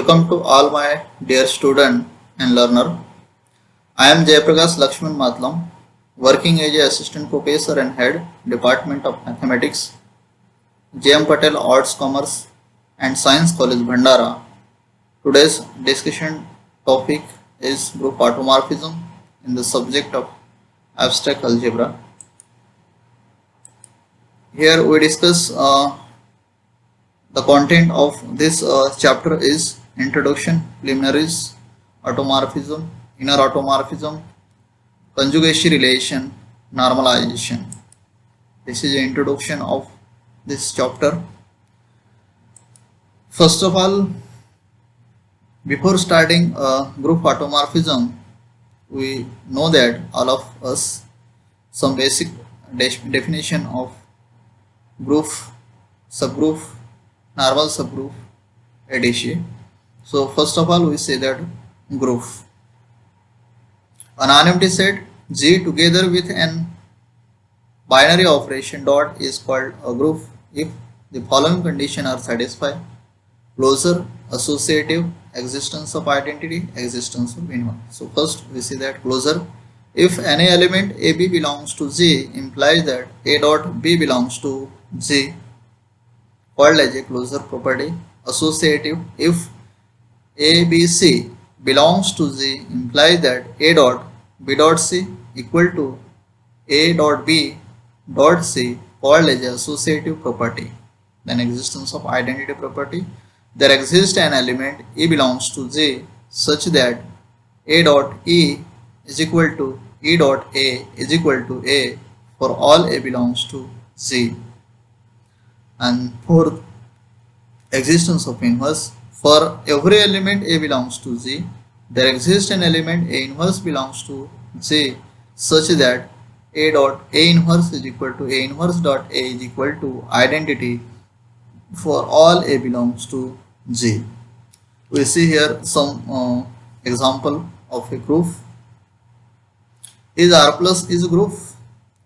Welcome to all my dear student and learner. I am Jayaprakash Lakshman Matlam, working as a assistant professor and head Department of Mathematics, J.M. Patel Arts, Commerce and Science College, Bhandara. Today's discussion topic is group automorphism in the subject of abstract algebra. Here we discuss the content of this chapter is introduction, preliminaries, automorphism, inner automorphism, conjugation relation, normalization. This is the introduction of this chapter. First of all, before starting group automorphism, we know that all of us some basic definition of group, subgroup, normal subgroup, etc. So first of all we say that group. An empty set G together with an binary operation dot is called a group if the following conditions are satisfied: closure, associative, existence of identity, existence of inverse. So first we see that closure. If any element AB belongs to G implies that A dot B belongs to G, called as a closure property. Associative, if ABC belongs to G implies that A dot B dot C equal to A dot B dot C, called as a associative property. Then existence of identity property. There exists an element E belongs to G such that A dot E is equal to E dot A is equal to A for all A belongs to G. And fourth, existence of inverse. For every element A belongs to G, there exists an element A inverse belongs to G such that A dot A inverse is equal to A inverse dot A is equal to identity for all A belongs to G. We see here some example of a group. Is R plus is a group?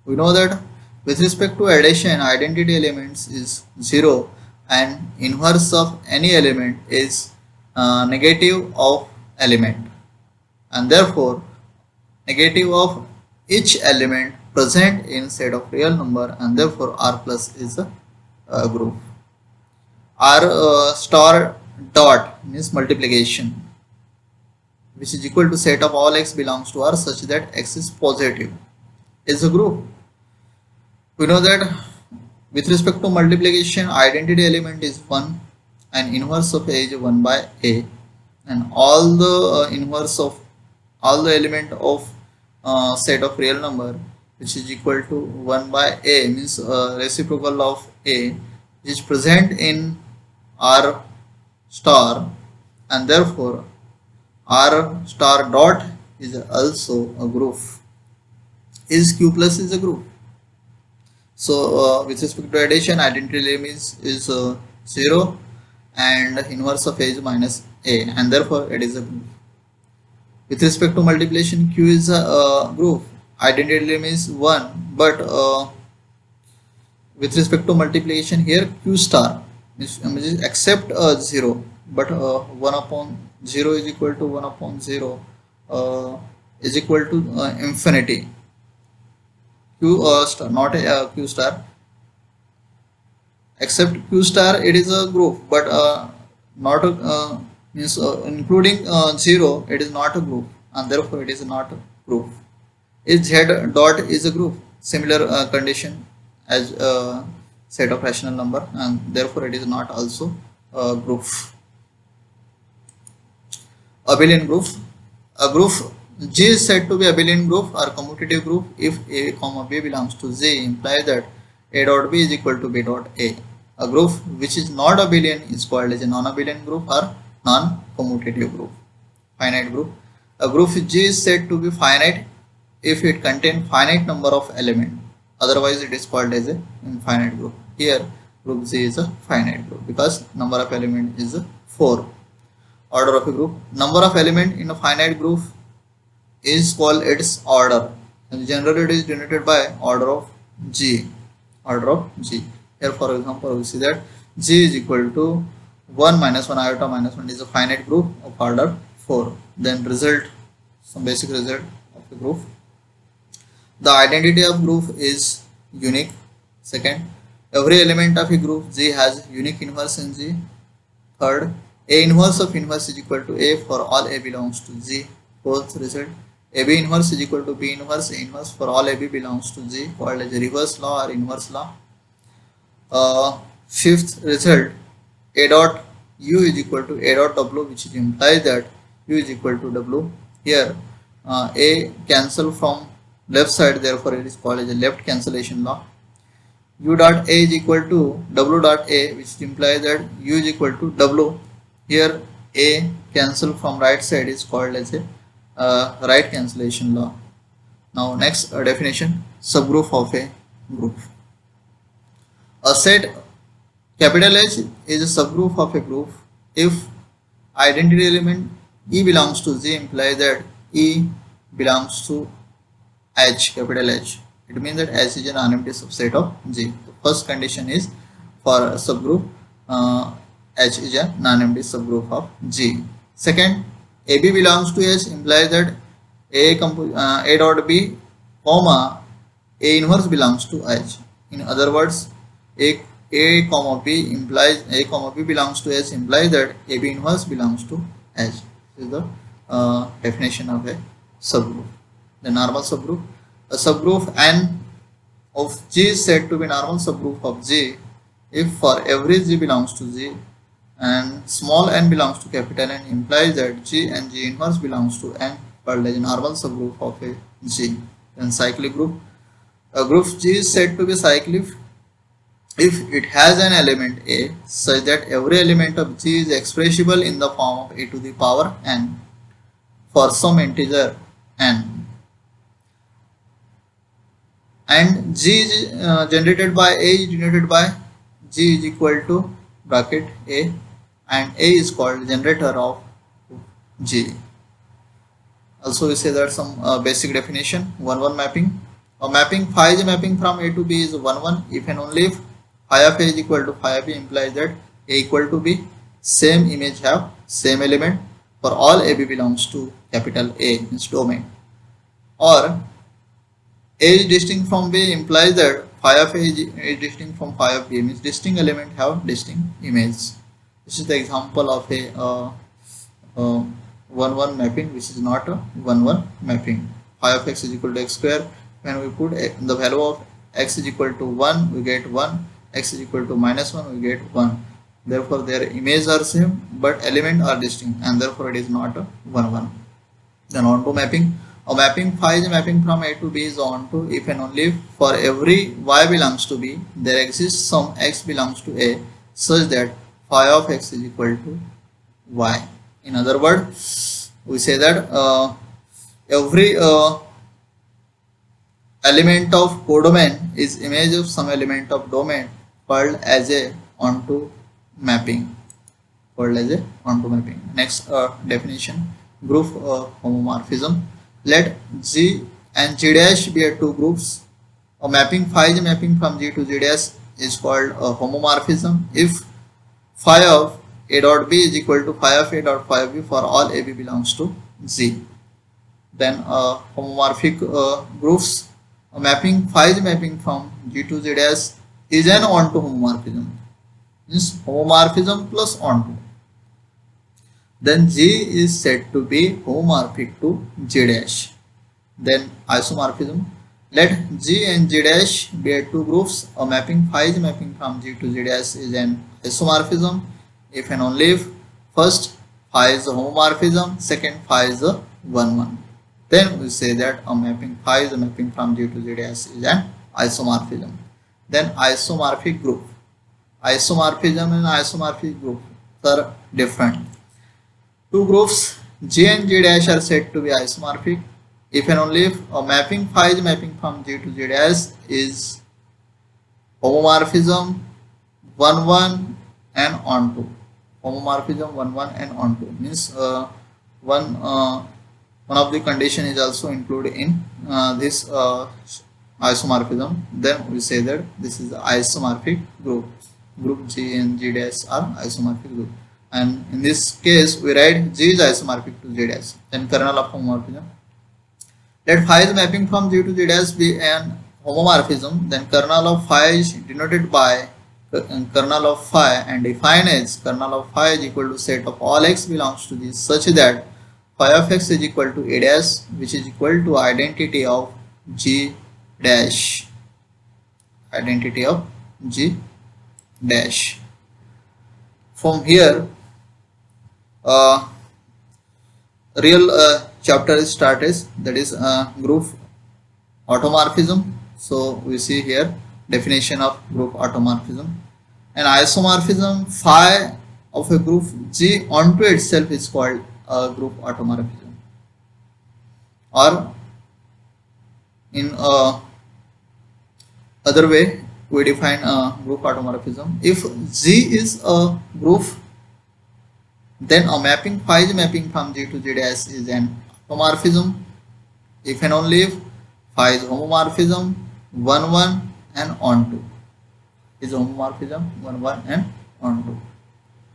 We know that with respect to addition, identity elements is 0 and inverse of any element is negative of element, and therefore negative of each element present in set of real number, and therefore R plus is a group. R star dot means multiplication, which is equal to set of all x belongs to R such that x is positive, is a group. We know that with respect to multiplication, identity element is 1 and inverse of A is 1 by A, and all the inverse of all the element of set of real number which is equal to 1 by A means reciprocal of A is present in R star, and therefore R star dot is also a group. Is Q plus is a group? So with respect to addition, identity element is 0 and inverse of A is minus A, and therefore it is a group. With respect to multiplication, Q is a group. Identity element is 1, but with respect to multiplication here Q star means except 0, but 1 upon 0 is equal to 1 upon 0 is equal to infinity. Q star, not a Q star, except Q star it is a group, but not a, means including 0 it is not a group, and therefore it is not a group. Is Z dot is a group? Similar condition as set of rational number, and therefore it is not also a group. Abelian group. A group G is said to be abelian group or commutative group if A comma B belongs to G implies that A dot B is equal to B dot A. A group which is not abelian is called as a non-abelian group or non-commutative group. Finite group. A group G is said to be finite if it contains finite number of elements. Otherwise it is called as a infinite group. Here group G is a finite group because number of elements is 4. Order of a group. Number of elements in a finite group is called its order, and generally it is denoted by order of G. Order of G. Here for example we see that G is equal to 1 minus 1 iota minus 1 is a finite group of order 4. Then result, some basic result of the group. The identity of group is unique. Second, every element of a group G has unique inverse in G. Third, A inverse of inverse is equal to A for all A belongs to G. Fourth result, AB inverse is equal to B inverse. A inverse for all AB belongs to G, called as a reverse law or inverse law. Fifth result, A dot U is equal to A dot W, which implies that U is equal to W. Here A cancel from left side, therefore it is called as a left cancellation law. U dot A is equal to W dot A, which implies that U is equal to W. Here A cancel from right side is called as a right cancellation law. Now next definition, subgroup of a group. A set capital H is a subgroup of a group if identity element E belongs to G, implies that E belongs to H, capital H. It means that H is an non-empty subset of G. The first condition is for a subgroup H is a non-empty subgroup of G. Second, AB belongs to H implies that A dot B, comma A inverse belongs to H. In other words, A comma B implies A comma B belongs to H implies that AB inverse belongs to H. This is the definition of a subgroup. The normal subgroup. A subgroup N of G is said to be normal subgroup of G if for every G belongs to G and small n belongs to capital N, implies that G and G inverse belongs to N, called as a normal subgroup of a G. Then cyclic group. A group G is said to be cyclic if it has an element A such that every element of G is expressible in the form of A to the power N for some integer N, and G is generated by A is denoted by G is equal to bracket A, and A is called generator of G. Also we say that some basic definition, 1-1 mapping. A mapping phi is a mapping from A to B is 1-1 if and only if phi of A is equal to phi of B, implies that A equal to B, same image have same element for all AB belongs to capital A, means domain. Or A is distinct from B implies that phi of A is distinct from phi of B, means distinct element have distinct image. This is the example of a 1-1 mapping, which is not a 1-1 mapping. Phi of x is equal to x square. When we put the value of x is equal to 1, we get 1. X is equal to minus 1, we get 1. Therefore their images are same but element are distinct, and therefore it is not a 1-1. Then onto mapping. A mapping phi is a mapping from A to B is onto if and only if for every y belongs to B there exists some x belongs to A such that phi of x is equal to y. In other words, we say that every element of codomain is image of some element of domain, called as a onto mapping. Next definition, group homomorphism. Let G and G dash be two groups. A mapping phi is a mapping from G to G dash is called a homomorphism if phi of A dot B is equal to phi of A dot phi of B for all AB belongs to G. Then homomorphic groups. A mapping phi is a mapping from G to G dash is an onto homomorphism, means homomorphism plus onto. Then G is said to be homomorphic to G dash. Then isomorphism. Let G and G dash be two groups. A mapping phi is a mapping from G to G dash is an isomorphism if and only if first phi is a homomorphism, second phi is a 1-1. Then we say that a mapping phi is a mapping from G to G dash is an isomorphism. Then isomorphic group. Isomorphism and isomorphic group are different. Two groups G and G dash are said to be isomorphic if and only if a mapping phi is mapping from G to G dash is homomorphism 1-1 and onto. Homomorphism 1-1 and onto means one of the condition is also included in this isomorphism. Then we say that this is the isomorphic group. Group G and G dash are isomorphic group. and in this case we write G is isomorphic to Z dash, then kernel of homomorphism. Let phi is mapping from G to Z dash be an homomorphism, then kernel of phi is denoted by kernel of phi and defined as kernel of phi is equal to set of all x belongs to G such that phi of x is equal to A dash, which is equal to identity of G dash, identity of G dash. From here real chapter starts, that is group automorphism. So we see here definition of group automorphism. An isomorphism phi of a group G onto itself is called a group automorphism, or in other way we define a group automorphism. If G is a group, then a mapping phi is mapping from G to Z dash is an automorphism if and only if phi is homomorphism 1 1 and onto, is homomorphism 1 1 and onto.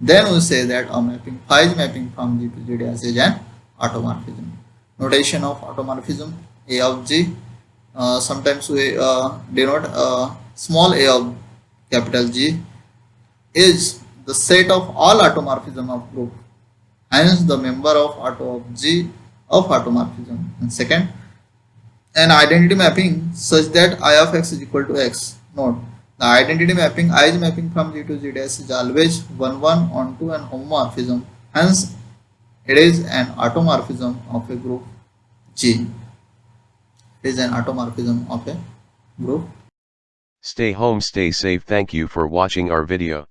Then we say that a mapping phi is mapping from G to Z dash is an automorphism. Notation of automorphism: A of G. Sometimes we denote small a of capital G is the set of all automorphism of group, hence the member of auto of G of automorphism. And second, an identity mapping such that I of x is equal to x. Note, the identity mapping I is mapping from G to Z dash is always 1 1 onto an homomorphism, hence it is an automorphism of a group G. It is an automorphism of a group. Stay home, stay safe. Thank you for watching our video.